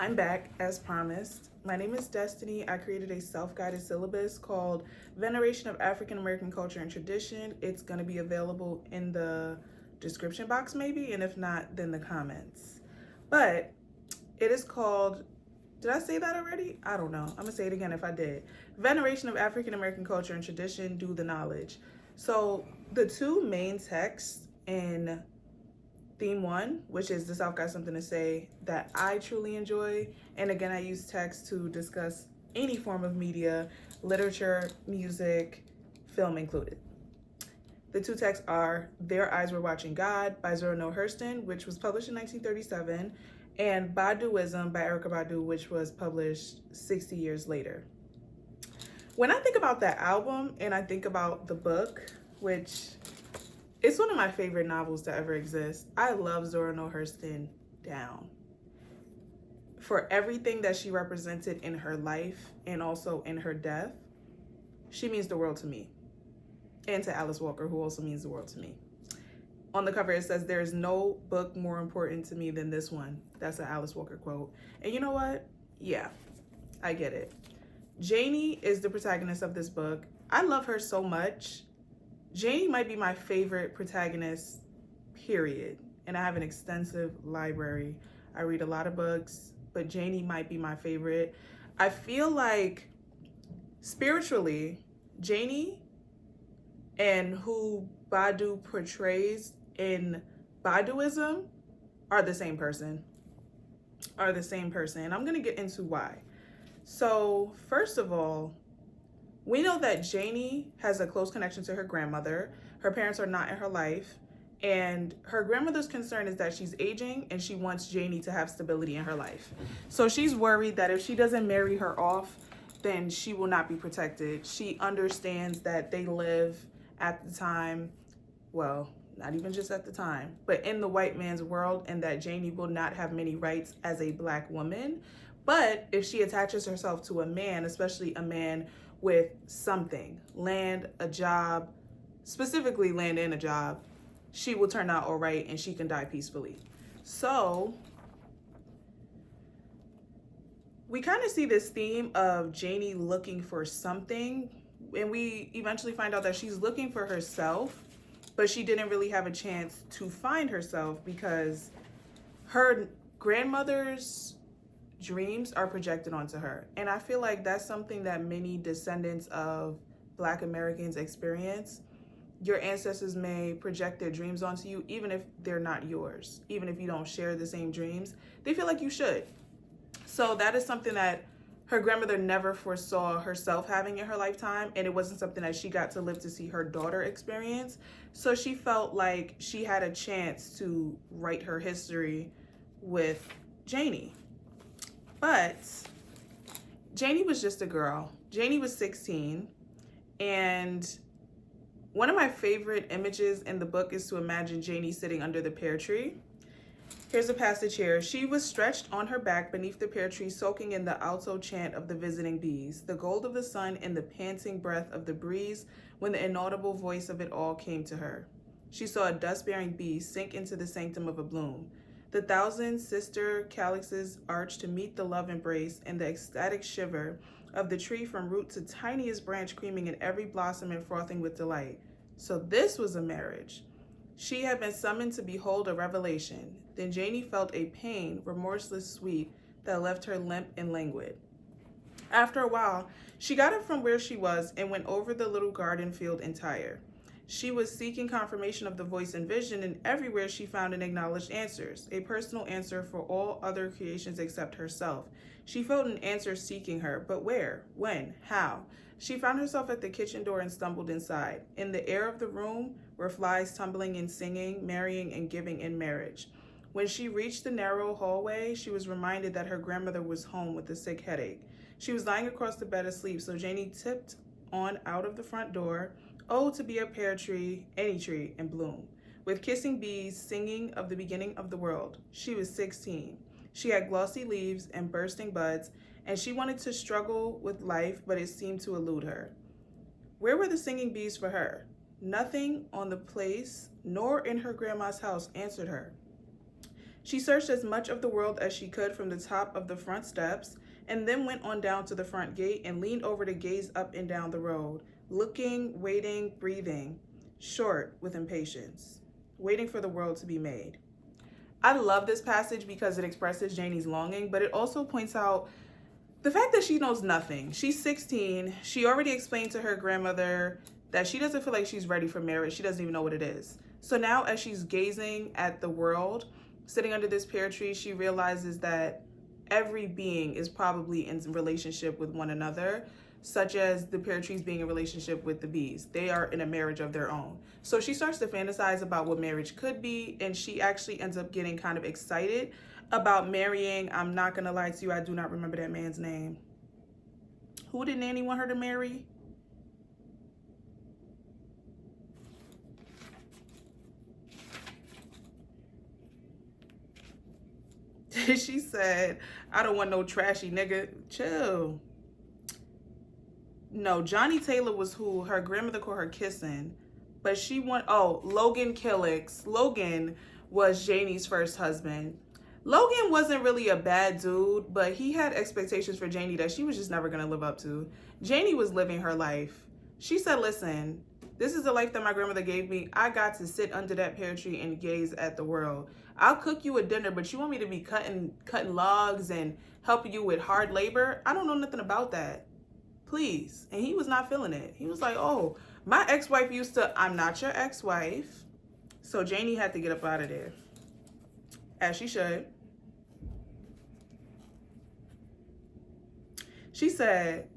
I'm back as promised. My name is Destiny. I created a self-guided syllabus called Veneration of African American Culture and Tradition. It's going to be available in the description box maybe, and if not, then the comments. But it is called, did I say that already? I don't know. I'm going to say it again if I did. Veneration of African American Culture and Tradition, Do the Knowledge. So the two main texts in Theme 1, which is the South Got Something to Say, that I truly enjoy. And again, I use text to discuss any form of media, literature, music, film included. The two texts are Their Eyes Were Watching God by Zora Neale Hurston, which was published in 1937, and Baduism by Erykah Badu, which was published 60 years later. When I think about that album and I think about the book, which it's one of my favorite novels to ever exist. I love Zora Neale Hurston down. For everything that she represented in her life and also in her death, she means the world to me. And to Alice Walker, who also means the world to me. On the cover, it says, "There is no book more important to me than this one." That's an Alice Walker quote. And you know what? Yeah, I get it. Janie is the protagonist of this book. I love her so much. Janie might be my favorite protagonist, period. And I have an extensive library. I read a lot of books, but Janie might be my favorite. I feel like spiritually, Janie and who Badu portrays in Baduism are the same person. And I'm going to get into why. So, first of all, we know that Janie has a close connection to her grandmother. Her parents are not in her life. And her grandmother's concern is that she's aging and she wants Janie to have stability in her life. So she's worried that if she doesn't marry her off, then she will not be protected. She understands that they live at the time, well, not even just at the time, but in the white man's world, and that Janie will not have many rights as a Black woman. But if she attaches herself to a man, especially a man with something, land, a job, specifically land and a job, she will turn out all right and she can die peacefully. So we kind of see this theme of Janie looking for something, and we eventually find out that she's looking for herself, but she didn't really have a chance to find herself because her grandmother's dreams are projected onto her. And I feel like that's something that many descendants of Black Americans experience. Your ancestors may project their dreams onto you, even if they're not yours, even if you don't share the same dreams. They feel like you should. So that is something that her grandmother never foresaw herself having in her lifetime, and it wasn't something that she got to live to see her daughter experience. So she felt like she had a chance to write her history with Janie. But Janie was just a girl. Janie was 16, and one of my favorite images in the book is to imagine Janie sitting under the pear tree. Here's a passage here. "She was stretched on her back beneath the pear tree, soaking in the alto chant of the visiting bees, the gold of the sun and the panting breath of the breeze, when the inaudible voice of it all came to her. She saw a dust-bearing bee sink into the sanctum of a bloom. The thousand sister calyxes arched to meet the love embrace, and the ecstatic shiver of the tree from root to tiniest branch creaming in every blossom and frothing with delight. So this was a marriage. She had been summoned to behold a revelation. Then Janie felt a pain, remorseless sweet, that left her limp and languid. After a while, she got up from where she was and went over the little garden field entire. She was seeking confirmation of the voice and vision, and everywhere she found and acknowledged answers, a personal answer for all other creations except herself. She felt an answer seeking her, but where? When? How? She found herself at the kitchen door and stumbled inside. In the air of the room were flies tumbling and singing, marrying and giving in marriage. When she reached the narrow hallway, she was reminded that her grandmother was home with a sick headache. She was lying across the bed asleep, so Janie tipped on out of the front door. Oh, to be a pear tree, any tree, in bloom, with kissing bees singing of the beginning of the world. She was 16. She had glossy leaves and bursting buds, and she wanted to struggle with life, but it seemed to elude her. Where were the singing bees for her? Nothing on the place, nor in her grandma's house, answered her. She searched as much of the world as she could from the top of the front steps, and then went on down to the front gate and leaned over to gaze up and down the road, looking, waiting, breathing, short with impatience, waiting for the world to be made. I love this passage because it expresses Janie's longing, but it also points out the fact that she knows nothing. She's 16. She already explained to her grandmother that she doesn't feel like she's ready for marriage. She doesn't even know what it is. So now as she's gazing at the world, sitting under this pear tree, she realizes that every being is probably in relationship with one another, such as the pear trees being in relationship with the bees. They are in a marriage of their own. So she starts to fantasize about what marriage could be, and she actually ends up getting kind of excited about marrying. I'm not gonna lie to you, I do not remember that man's name. Who did Nanny want her to marry? She said, I don't want no trashy nigga. Chill. No, Johnny Taylor was who her grandmother called her kissing. But she want, oh, Logan Killix. Logan was Janie's first husband. Logan wasn't really a bad dude, but he had expectations for Janie that she was just never going to live up to. Janie was living her life. She said, listen, this is the life that my grandmother gave me. I got to sit under that pear tree and gaze at the world. I'll cook you a dinner, but you want me to be cutting logs and helping you with hard labor? I don't know nothing about that. Please. And he was not feeling it. He was like, oh, my ex-wife used to, I'm not your ex-wife. So Janie had to get up out of there. As she should. She said,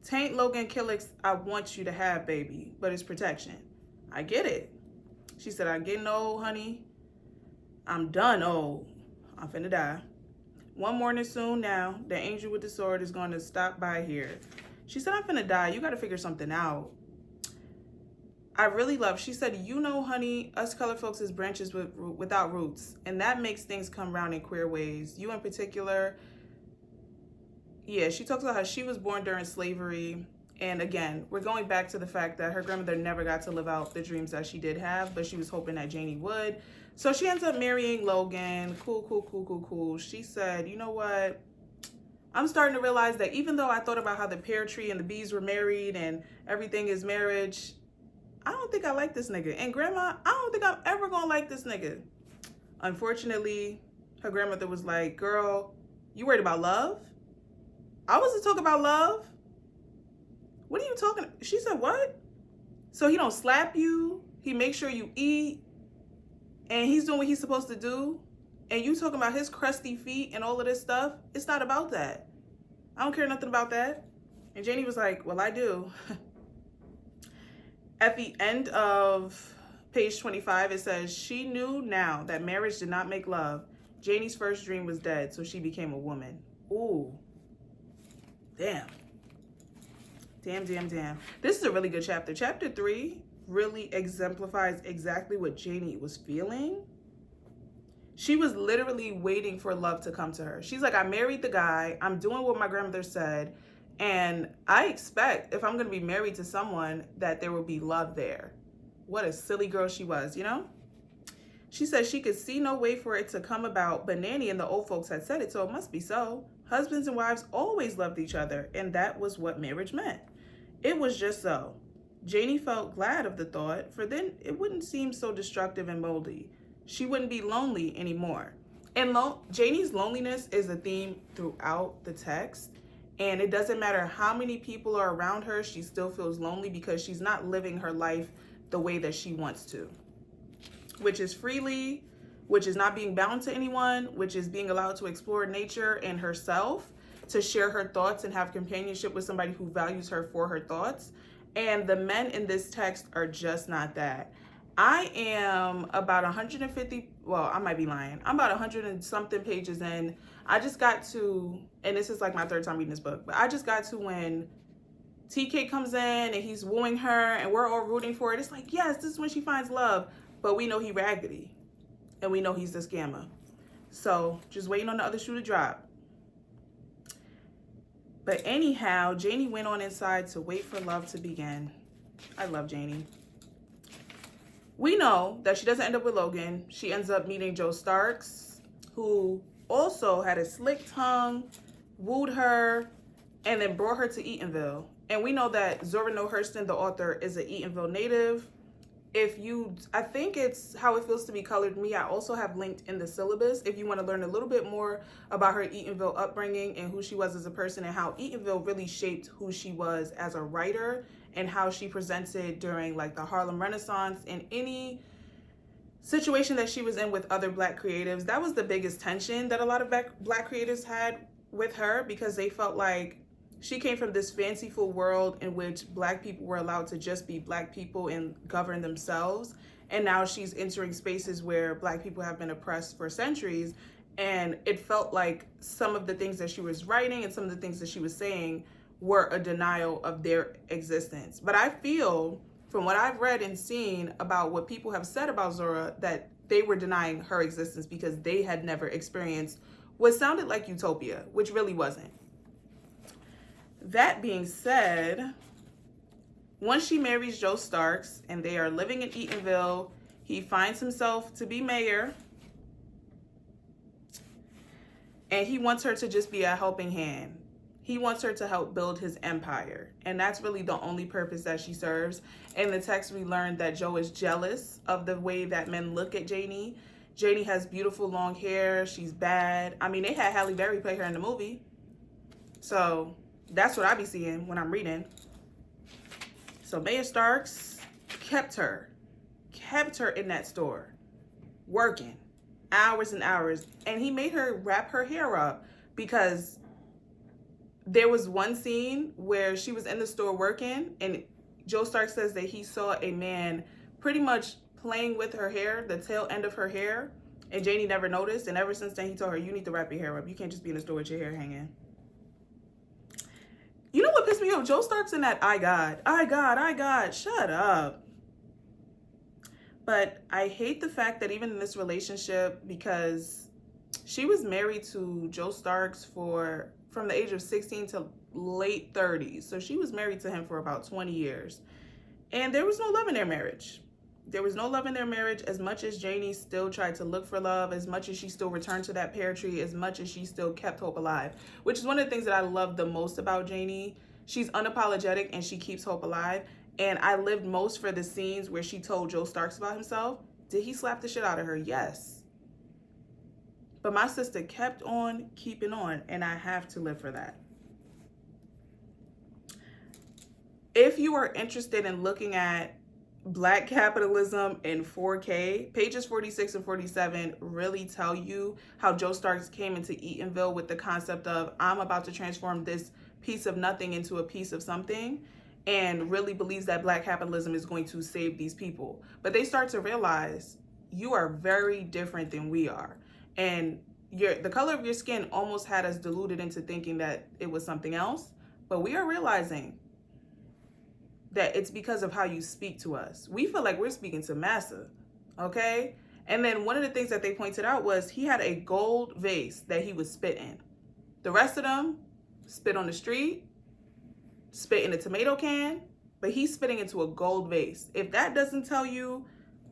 tain't Logan Killix, I want you to have, baby, but it's protection. I get it. She said, I'm getting old, honey. I'm done old. I'm finna die. One morning soon now, the angel with the sword is going to stop by here. She said, I'm finna die. You got to figure something out. I really love, she said, you know, honey, us colored folks is branches without roots. And that makes things come round in queer ways. You in particular, yeah, she talks about how she was born during slavery. And again, we're going back to the fact that her grandmother never got to live out the dreams that she did have, but she was hoping that Janie would. So she ends up marrying Logan. Cool. She said, you know what? I'm starting to realize that even though I thought about how the pear tree and the bees were married and everything is marriage, I don't think I like this nigga. And grandma, I don't think I'm ever gonna like this nigga. Unfortunately, her grandmother was like, girl, you worried about love? I wasn't talking about love. What are you talking? She said, what? So he don't slap you, he makes sure you eat, and he's doing what he's supposed to do, and you talking about his crusty feet and all of this stuff? It's not about that. I don't care nothing about that. And Janie was like, well, I do. At the end of page 25, it says, she knew now that marriage did not make love. Janie's first dream was dead, so she became a woman. Ooh. Damn. This is a really good chapter. Chapter 3 really exemplifies exactly what Janie was feeling. She was literally waiting for love to come to her. She's like, I married the guy. I'm doing what my grandmother said. And I expect if I'm going to be married to someone that there will be love there. What a silly girl she was, you know? She said she could see no way for it to come about, but Nanny and the old folks had said it, so it must be so. Husbands and wives always loved each other, and that was what marriage meant. It was just so. Janie felt glad of the thought, for then it wouldn't seem so destructive and moldy. She wouldn't be lonely anymore. And Janie's loneliness is a theme throughout the text. And it doesn't matter how many people are around her, she still feels lonely because she's not living her life the way that she wants to. Which is freely, which is not being bound to anyone, which is being allowed to explore nature and herself, to share her thoughts and have companionship with somebody who values her for her thoughts. And the men in this text are just not that. I am about 150, well, I might be lying. I'm about 100 and something pages in. I just got to, and this is like my third time reading this book, but I just got to when TK comes in and he's wooing her and we're all rooting for it. It's like, yes, this is when she finds love, but we know he raggedy and we know he's the scammer. So just waiting on the other shoe to drop. But anyhow, Janie went on inside to wait for love to begin. I love Janie. We know that she doesn't end up with Logan. She ends up meeting Joe Starks, who also had a slick tongue, wooed her, and then brought her to Eatonville. And we know that Zora Hurston, the author, is an Eatonville native. I think it's How It Feels to Be Colored Me. I also have linked in the syllabus if you want to learn a little bit more about her Eatonville upbringing and who she was as a person and how Eatonville really shaped who she was as a writer and how she presented during like the Harlem Renaissance and any situation that she was in with other Black creatives. That was the biggest tension that a lot of Black creatives had with her, because they felt like she came from this fanciful world in which Black people were allowed to just be Black people and govern themselves. And now she's entering spaces where Black people have been oppressed for centuries. And it felt like some of the things that she was writing and some of the things that she was saying were a denial of their existence. But I feel, from what I've read and seen about what people have said about Zora, that they were denying her existence because they had never experienced what sounded like utopia, which really wasn't. That being said, once she marries Joe Starks and they are living in Eatonville, he finds himself to be mayor, and he wants her to just be a helping hand. He wants her to help build his empire, and that's really the only purpose that she serves. In the text, we learned that Joe is jealous of the way that men look at Janie. Janie has beautiful long hair. She's bad. I mean, they had Halle Berry play her in the movie. So that's what I be seeing when I'm reading. So Mayor Starks kept her in that store, working hours and hours. And he made her wrap her hair up, because there was one scene where she was in the store working and Joe Starks says that he saw a man pretty much playing with her hair, the tail end of her hair, and Janie never noticed. And ever since then, he told her, you need to wrap your hair up. You can't just be in the store with your hair hanging. You know what pissed me off? Joe Starks in that I God, shut up. But I hate the fact that even in this relationship, because she was married to Joe Starks from the age of 16 to late 30s. So she was married to him for about 20 years. And there was no love in their marriage. There was no love in their marriage. As much as Janie still tried to look for love, as much as she still returned to that pear tree, as much as she still kept hope alive, which is one of the things that I love the most about Janie. She's unapologetic and she keeps hope alive. And I lived most for the scenes where she told Joe Starks about himself. Did he slap the shit out of her? Yes. But my sister kept on keeping on, and I have to live for that. If you are interested in looking at Black capitalism in 4K, pages 46 and 47 really tell you how Joe Starks came into Eatonville with the concept of, I'm about to transform this piece of nothing into a piece of something, and really believes that Black capitalism is going to save these people. But they start to realize you are very different than we are. And the color of your skin almost had us deluded into thinking that it was something else. But we are realizing that it's because of how you speak to us. We feel like we're speaking to massa, okay? And then one of the things that they pointed out was he had a gold vase that he would spit in. The rest of them spit on the street, spit in a tomato can, but he's spitting into a gold vase. If that doesn't tell you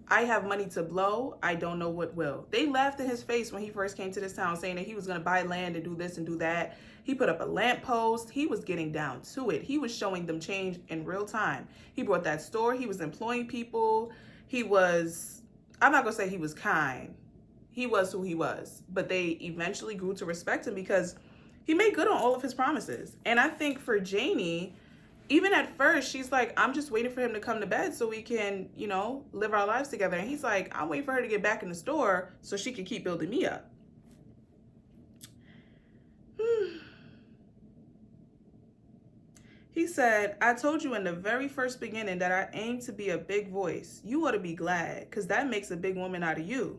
I have money to blow, I don't know what will. They laughed in his face when he first came to this town, saying that he was going to buy land and do this and do that. He put up a lamppost. He was getting down to it. He was showing them change in real time. He brought that store. He was employing people. I'm not going to say he was kind. He was who he was. But they eventually grew to respect him because he made good on all of his promises. And I think for Janie, even at first, she's like, I'm just waiting for him to come to bed so we can, live our lives together. And he's like, I'm waiting for her to get back in the store so she can keep building me up. He said, I told you in the very first beginning that I aim to be a big voice. You ought to be glad, because that makes a big woman out of you.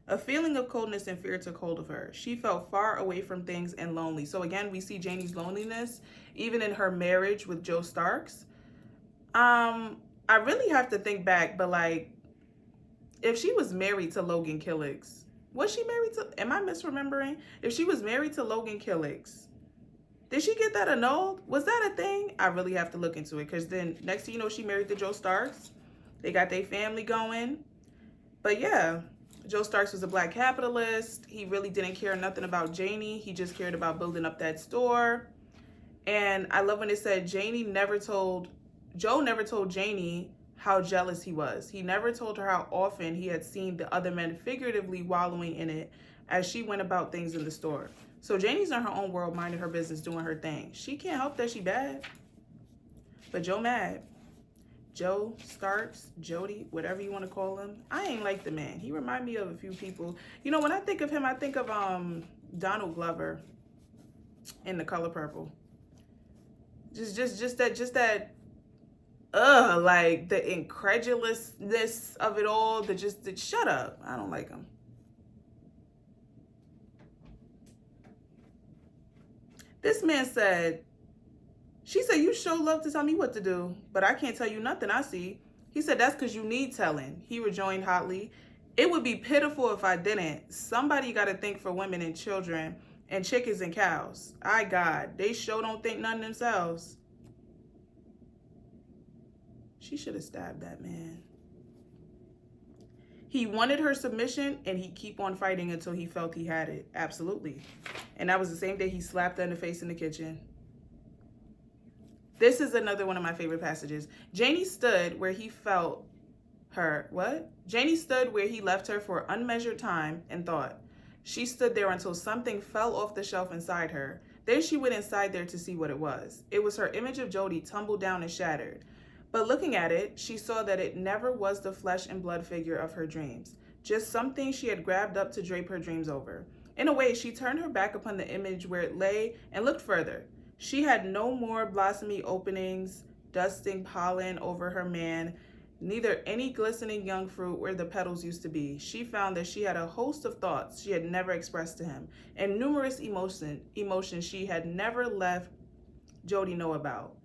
A feeling of coldness and fear took hold of her. She felt far away from things and lonely. So again, we see Janie's loneliness, even in her marriage with Joe Starks. I really have to think back, but if she was married to Logan Killicks, was she married to, am I misremembering? If she was married to Logan Killicks, did she get that annulled? Was that a thing? I really have to look into it, because then next thing you know, she married to Joe Starks. They got their family going. But yeah, Joe Starks was a black capitalist. He really didn't care nothing about Janie. He just cared about building up that store. And I love when it said Joe never told Janie how jealous he was. He never told her how often he had seen the other men figuratively wallowing in it as she went about things in the store. So Janie's in her own world, minding her business, doing her thing. She can't help that she bad. But Joe mad. Joe Starks, Jody, whatever you want to call him. I ain't like the man. He remind me of a few people. You know, when I think of him, I think of Donald Glover in The Color Purple. Just that like the incredulousness of it all, shut up. I don't like him. This man said, she said, you sure love to tell me what to do, but I can't tell you nothing I see. He said, that's because you need telling. He rejoined hotly. It would be pitiful if I didn't. Somebody got to think for women and children and chickens and cows. I God, they sure don't think none themselves. She should have stabbed that man. He wanted her submission, and he'd keep on fighting until he felt he had it. Absolutely. And that was the same day he slapped her in the face in the kitchen. This is another one of my favorite passages. Janie stood where he felt her. What? Janie stood where he left her for unmeasured time and thought. She stood there until something fell off the shelf inside her. Then she went inside there to see what it was. It was her image of Jody tumbled down and shattered. But looking at it, she saw that it never was the flesh and blood figure of her dreams, just something she had grabbed up to drape her dreams over. In a way, she turned her back upon the image where it lay and looked further. She had no more blossomy openings, dusting pollen over her man, neither any glistening young fruit where the petals used to be. She found that she had a host of thoughts she had never expressed to him, and numerous emotions she had never left Jody know about.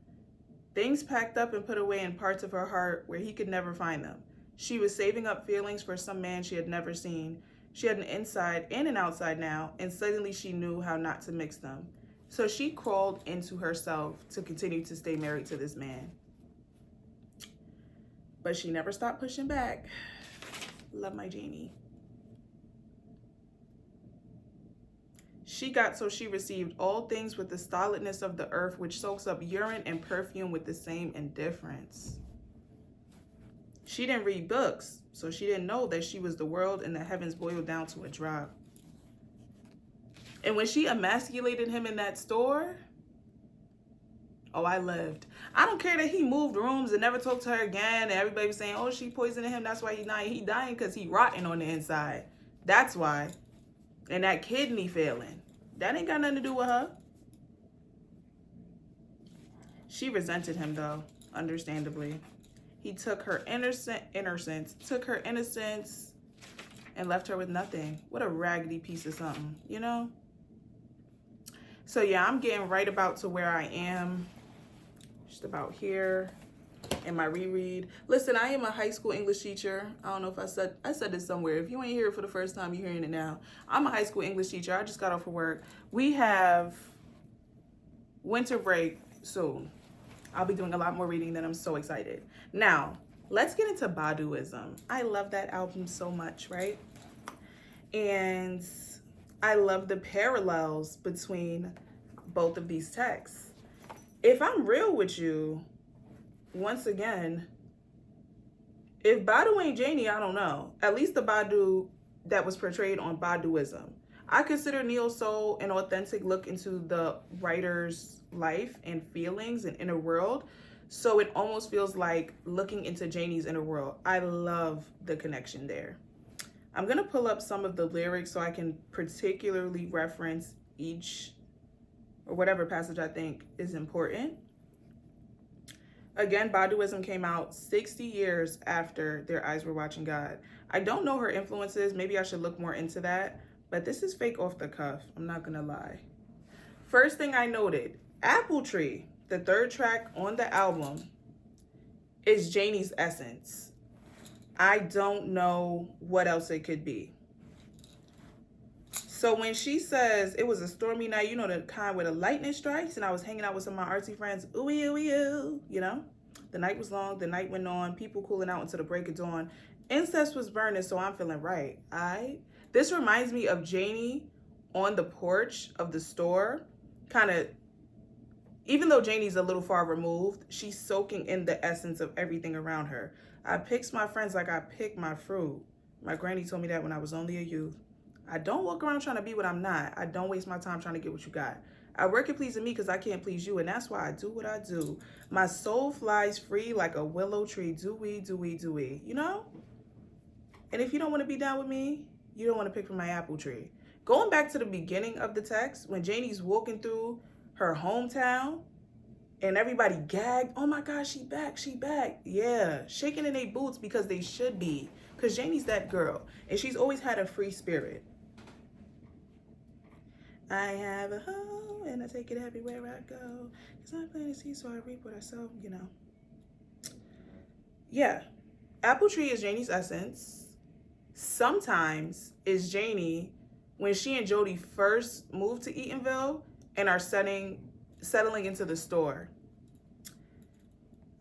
Things packed up and put away in parts of her heart where he could never find them. She was saving up feelings for some man she had never seen. She had an inside and an outside now, and suddenly she knew how not to mix them. So she crawled into herself to continue to stay married to this man. But she never stopped pushing back. Love my Janie. She got so she received all things with the stolidness of the earth, which soaks up urine and perfume with the same indifference. She didn't read books, so she didn't know that she was the world and the heavens boiled down to a drop. And when she emasculated him in that store, oh, I lived. I don't care that he moved rooms and never talked to her again, and everybody was saying, oh, she poisoned him, that's why he's dying. He dying because he rotting on the inside. That's why. And that kidney failing. That ain't got nothing to do with her. She resented him, though, understandably. He took her innocence, and left her with nothing. What a raggedy piece of something, you know? So yeah, I'm getting right about to where I am. Just about here in my reread. Listen, I am a high school English teacher. I don't know if I said this somewhere. If you ain't hear it for the first time, you're hearing it now. I'm a high school English teacher. I just got off of work. We have winter break soon. I'll be doing a lot more reading, and I'm so excited. Now, let's get into Baduism. I love that album so much, right? And I love the parallels between both of these texts. If I'm real with you, once again, if Badu ain't Janie, I don't know. At least the Badu that was portrayed on Baduism. I consider Neale's soul an authentic look into the writer's life and feelings and inner world. So it almost feels like looking into Janie's inner world. I love the connection there. I'm going to pull up some of the lyrics so I can particularly reference each or whatever passage I think is important. Again, Baduism came out 60 years after Their Eyes Were Watching God. I don't know her influences. Maybe I should look more into that. But this is fake off the cuff. I'm not going to lie. First thing I noted, Apple Tree, the third track on the album, is Janie's essence. I don't know what else it could be. So when she says it was a stormy night, you know, the kind where the lightning strikes, and I was hanging out with some of my artsy friends, ooey, ooey, ooh, you know, The night was long, the night went on, people cooling out until the break of dawn. Incense was burning, so I'm feeling right. This reminds me of Janie on the porch of the store, kind of, even though Janie's a little far removed, she's soaking in the essence of everything around her. I picks my friends like I pick my fruit. My granny told me that when I was only a youth. I don't walk around trying to be what I'm not. I don't waste my time trying to get what you got. I work at pleasing me because I can't please you, and that's why I do what I do. My soul flies free like a willow tree. Do-wee, do-wee, do-wee. You know? And if you don't want to be down with me, you don't want to pick from my apple tree. Going back to the beginning of the text, when Janie's walking through her hometown and everybody gagged, oh my gosh, she back, she back. Yeah, shaking in their boots because they should be. Because Janie's that girl, and she's always had a free spirit. I have a home, and I take it everywhere I go. Because I'm planting seeds, so I reap what I sow, you know. Yeah, apple tree is Janie's essence. Sometimes is Janie when she and Jody first moved to Eatonville and are settling into the store.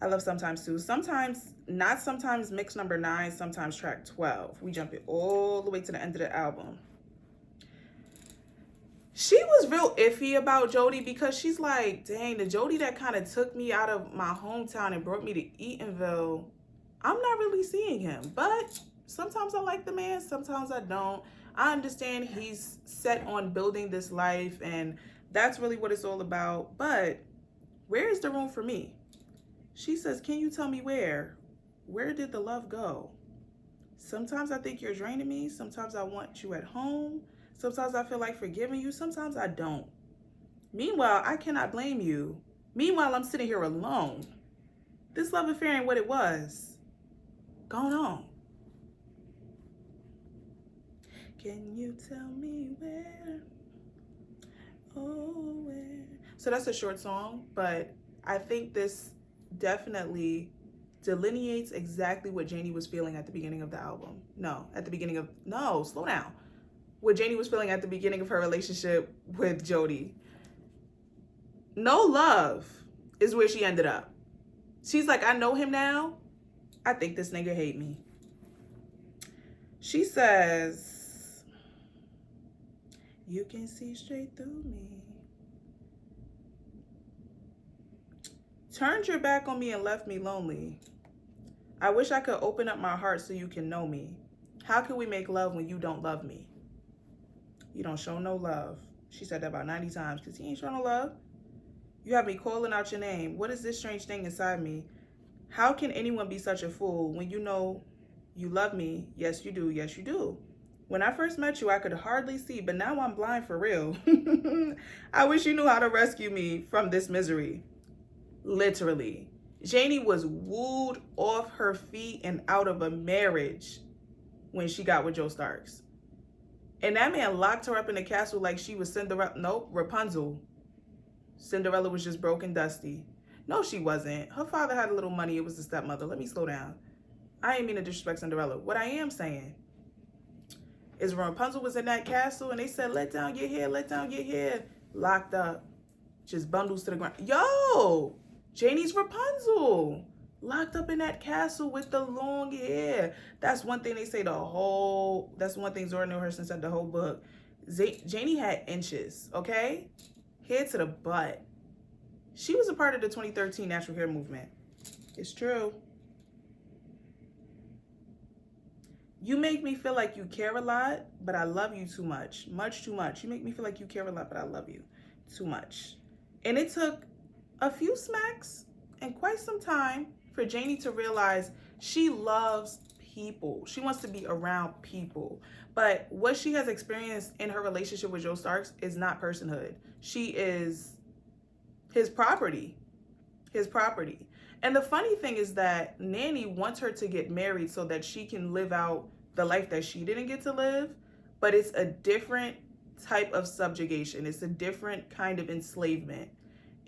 I love sometimes too. Sometimes, not sometimes, mix number 9, sometimes track 12. We jump it all the way to the end of the album. She was real iffy about Jody because she's like, dang, the Jody that kind of took me out of my hometown and brought me to Eatonville, I'm not really seeing him. But sometimes I like the man, sometimes I don't. I understand he's set on building this life, and that's really what it's all about. But where is the room for me? She says, can you tell me where? Where did the love go? Sometimes I think you're draining me. Sometimes I want you at home. Sometimes I feel like forgiving you. Sometimes I don't. Meanwhile, I cannot blame you. Meanwhile, I'm sitting here alone. This love affair ain't what it was. Going on. Can you tell me where? Oh, where? So that's a short song, but I think this definitely delineates exactly what Janie was feeling at the beginning of the album. Slow down. What Janie was feeling at the beginning of her relationship with Jody. No love is where she ended up. She's like, I know him now. I think this nigga hate me. She says, you can see straight through me. Turned your back on me and left me lonely. I wish I could open up my heart so you can know me. How can we make love when you don't love me? You don't show no love. She said that about 90 times because he ain't show no love. You have me calling out your name. What is this strange thing inside me? How can anyone be such a fool when you know you love me? Yes, you do. Yes, you do. When I first met you, I could hardly see, but now I'm blind for real. I wish you knew how to rescue me from this misery. Literally. Janie was wooed off her feet and out of a marriage when she got with Joe Starks. And that man locked her up in the castle like she was Cinderella. Nope, Rapunzel. Cinderella was just broke and dusty. No, she wasn't. Her father had a little money. It was the stepmother. Let me slow down. I ain't mean to disrespect Cinderella. What I am saying is Rapunzel was in that castle and they said, let down your hair, let down your hair. Locked up. Just bundles to the ground. Yo! Janie's Rapunzel. Locked up in that castle with the long hair. That's one thing they say that's one thing Zora Neale Hurston said the whole book. Janie had inches, okay? Hair to the butt. She was a part of the 2013 natural hair movement. It's true. You make me feel like you care a lot, but I love you too much. Much too much. You make me feel like you care a lot, but I love you too much. And it took a few smacks and quite some time for Janie to realize she loves people. She wants to be around people. But what she has experienced in her relationship with Joe Starks is not personhood. She is his property. His property. And the funny thing is that Nanny wants her to get married so that she can live out the life that she didn't get to live. But it's a different type of subjugation. It's a different kind of enslavement.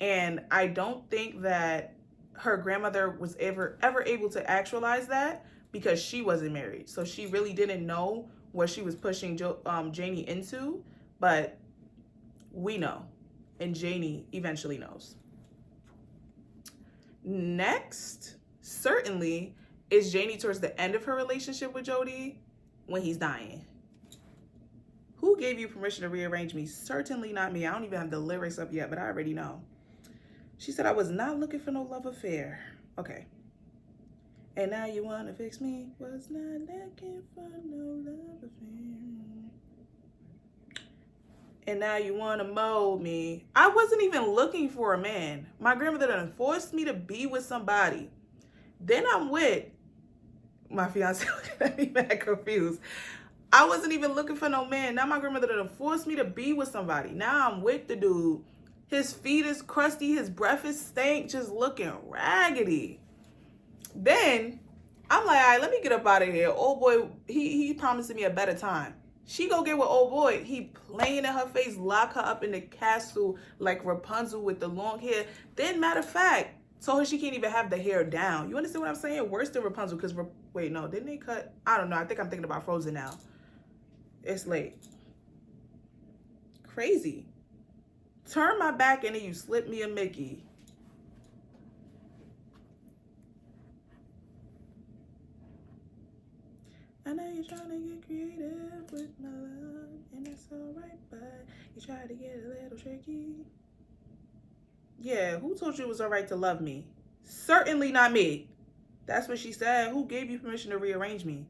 And I don't think that her grandmother was ever able to actualize that because she wasn't married. So she really didn't know what she was pushing Janie into, but we know, and Janie eventually knows. Next, certainly is Janie towards the end of her relationship with Jody when he's dying. Who gave you permission to rearrange me? Certainly not me. I don't even have the lyrics up yet, but I already know. She said, I was not looking for no love affair. Okay. And now you want to fix me? Was not looking for no love affair. And now you want to mold me. I wasn't even looking for a man. My grandmother done forced me to be with somebody. Then I'm with my fiance. Looking at me mad confused. I wasn't even looking for no man. Now my grandmother done forced me to be with somebody. Now I'm with the dude. His feet is crusty. His breath is stank. Just looking raggedy. Then I'm like, all right, let me get up out of here. Old boy, he promised me a better time. She go get with old boy. He playing in her face, lock her up in the castle like Rapunzel with the long hair. Then, matter of fact, told her she can't even have the hair down. You understand what I'm saying? Worse than Rapunzel, because, wait, no, didn't they cut? I don't know. I think I'm thinking about Frozen now. It's late. Crazy. Turn my back and then you slip me a Mickey. I know you're trying to get creative with my love, and that's alright, but you try to get a little tricky. Yeah, who told you it was alright to love me? Certainly not me. That's what she said. Who gave you permission to rearrange me?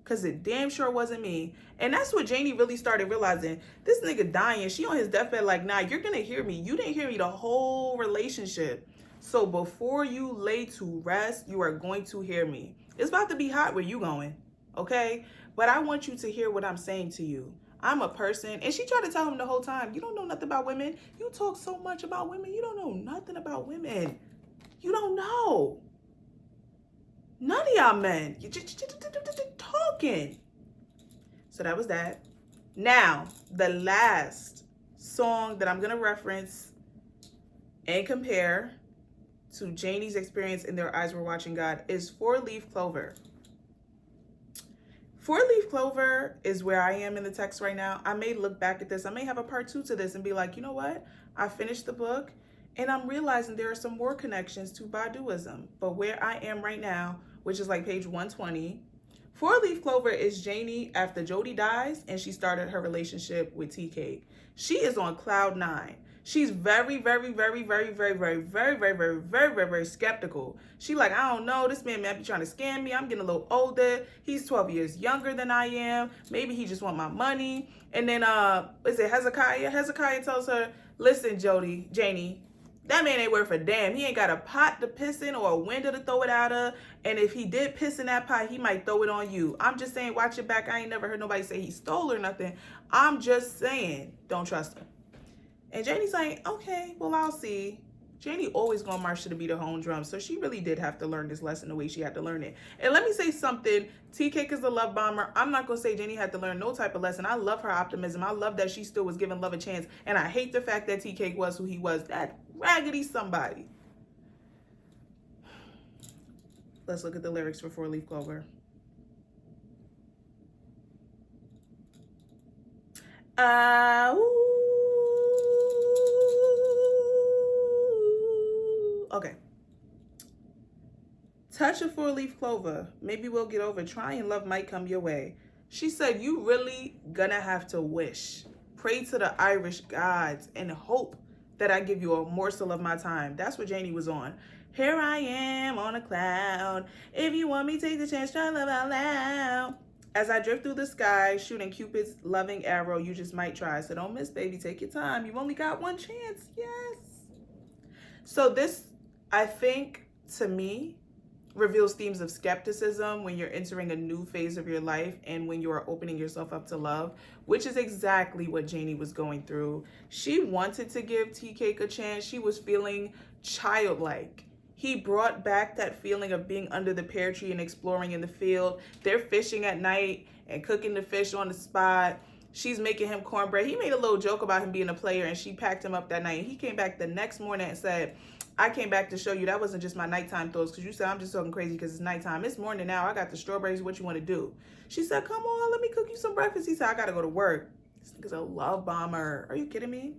Because it damn sure wasn't me. And that's what Janie really started realizing. This nigga dying. She on his deathbed like, nah, you're going to hear me. You didn't hear me the whole relationship. So before you lay to rest, you are going to hear me. It's about to be hot where you going. Okay? But I want you to hear what I'm saying to you. I'm a person. And she tried to tell him the whole time, you don't know nothing about women. You talk so much about women. You don't know nothing about women. You don't know. None of y'all men. You just talking. So that was that. Now, the last song that I'm going to reference and compare to Janie's experience in Their Eyes Were Watching God is 4-Leaf Clover. 4-Leaf Clover is where I am in the text right now. I may look back at this. I may have a part 2 to this and be like, you know what? I finished the book and I'm realizing there are some more connections to Baduism. But where I am right now, which is like page 120, 4-Leaf Clover is Janie after Jody dies and she started her relationship with Tea Cake. She is on cloud 9. She's very skeptical. She like, I don't know, this man might be trying to scam me. I'm getting a little older. He's 12 years younger than I am. Maybe he just want my money. And then, is it Hezekiah? Hezekiah tells her, listen, Janie, that man ain't worth a damn. He ain't got a pot to piss in or a window to throw it out of. And if he did piss in that pot, he might throw it on you. I'm just saying, watch your back. I ain't never heard nobody say he stole or nothing. I'm just saying, don't trust him. And Janie's like, okay, well, I'll see. Janie always gonna march to the beat of her own drum. So she really did have to learn this lesson the way she had to learn it. And let me say something. Tea Cake is a love bomber. I'm not gonna say Janie had to learn no type of lesson. I love her optimism. I love that she still was giving love a chance. And I hate the fact that Tea Cake was who he was. That raggedy somebody. Let's look at the lyrics for 4-Leaf Clover. Okay. Touch a 4-Leaf Clover. Maybe we'll get over. Trying love might come your way. She said, you really gonna have to wish. Pray to the Irish gods and hope that I give you a morsel of my time. That's what Janie was on. Here I am on a cloud. If you want me, take the chance, try love out loud. As I drift through the sky, shooting Cupid's loving arrow, you just might try. So don't miss, baby. Take your time. You've only got one chance. Yes. So this, I think, to me, reveals themes of skepticism when you're entering a new phase of your life and when you are opening yourself up to love, which is exactly what Janie was going through. She wanted to give Tea Cake a chance. She was feeling childlike. He brought back that feeling of being under the pear tree and exploring in the field. They're fishing at night and cooking the fish on the spot. She's making him cornbread. He made a little joke about him being a player and she packed him up that night. He came back the next morning and said, I came back to show you that wasn't just my nighttime thoughts because you said I'm just talking crazy because it's nighttime. It's morning now. I got the strawberries. What you want to do? She said, come on, let me cook you some breakfast. He said, I got to go to work. This nigga's a love bomber. Are you kidding me?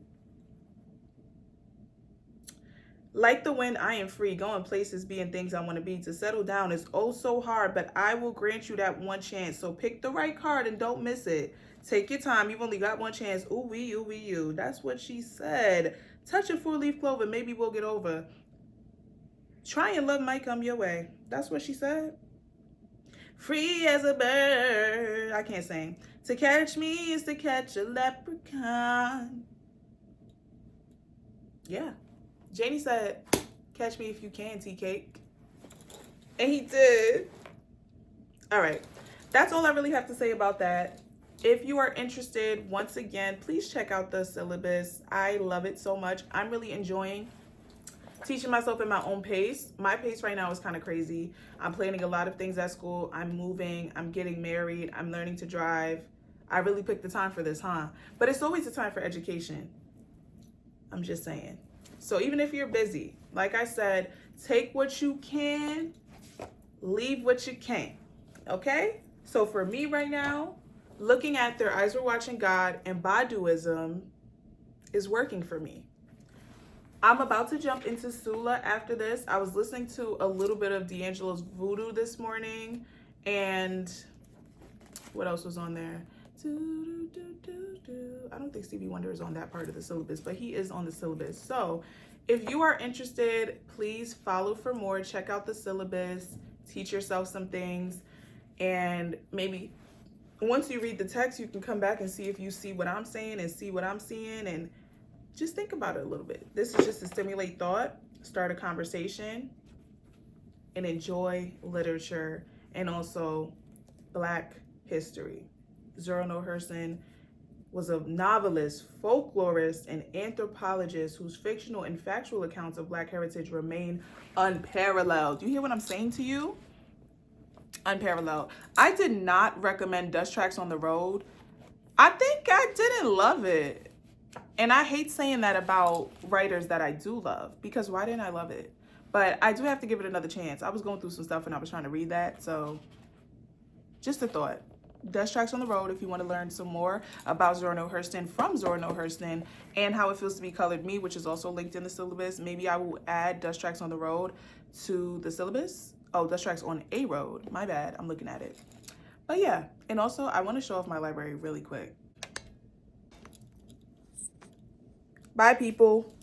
Like the wind, I am free, going places, being things I want to be. To settle down is oh so hard, but I will grant you that one chance. So pick the right card and don't miss it. Take your time. You've only got one chance. Ooh wee, ooh wee, you. That's what she said. Touch a four-leaf clover. Maybe we'll get over. Try and love might come your way. That's what she said. Free as a bird. I can't sing. To catch me is to catch a leprechaun. Yeah. Janie said, catch me if you can, tea cake. And he did. All right. That's all I really have to say about that. If you are interested, once again, please check out the syllabus. I love it so much. I'm really enjoying teaching myself at my own pace. My pace right now is kind of crazy. I'm planning a lot of things at school. I'm moving. I'm getting married. I'm learning to drive. I really picked the time for this, huh? But it's always a time for education. I'm just saying. So even if you're busy, like I said, take what you can, leave what you can't. Okay? So for me right now, looking at Their Eyes Were Watching God and Baduism is working for me. I'm about to jump into Sula after this. I was listening to a little bit of D'Angelo's Voodoo this morning, and what else was on there? I don't think Stevie Wonder is on that part of the syllabus, but he is on the syllabus. So if you are interested, please follow for more. Check out the syllabus, teach yourself some things, and maybe once you read the text, you can come back and see if you see what I'm saying and see what I'm seeing, and just think about it a little bit. This is just to stimulate thought, start a conversation, and enjoy literature and also Black history. Zora Hurston was a novelist, folklorist, and anthropologist whose fictional and factual accounts of Black heritage remain unparalleled. Do you hear what I'm saying to you? Unparalleled. I did not recommend Dust Tracks on the Road. I think I didn't love it. And I hate saying that about writers that I do love, because why didn't I love it? But I do have to give it another chance. I was going through some stuff and I was trying to read that. So just a thought. Dust Tracks on the Road if you want to learn some more about Zora Hurston from Zora Hurston and how it feels to be colored me, which is also linked in the syllabus. Maybe I will add Dust Tracks on the Road to the syllabus. Oh, Dust Tracks on a Road. My bad. I'm looking at it. But yeah. And also, I want to show off my library really quick. Bye, people.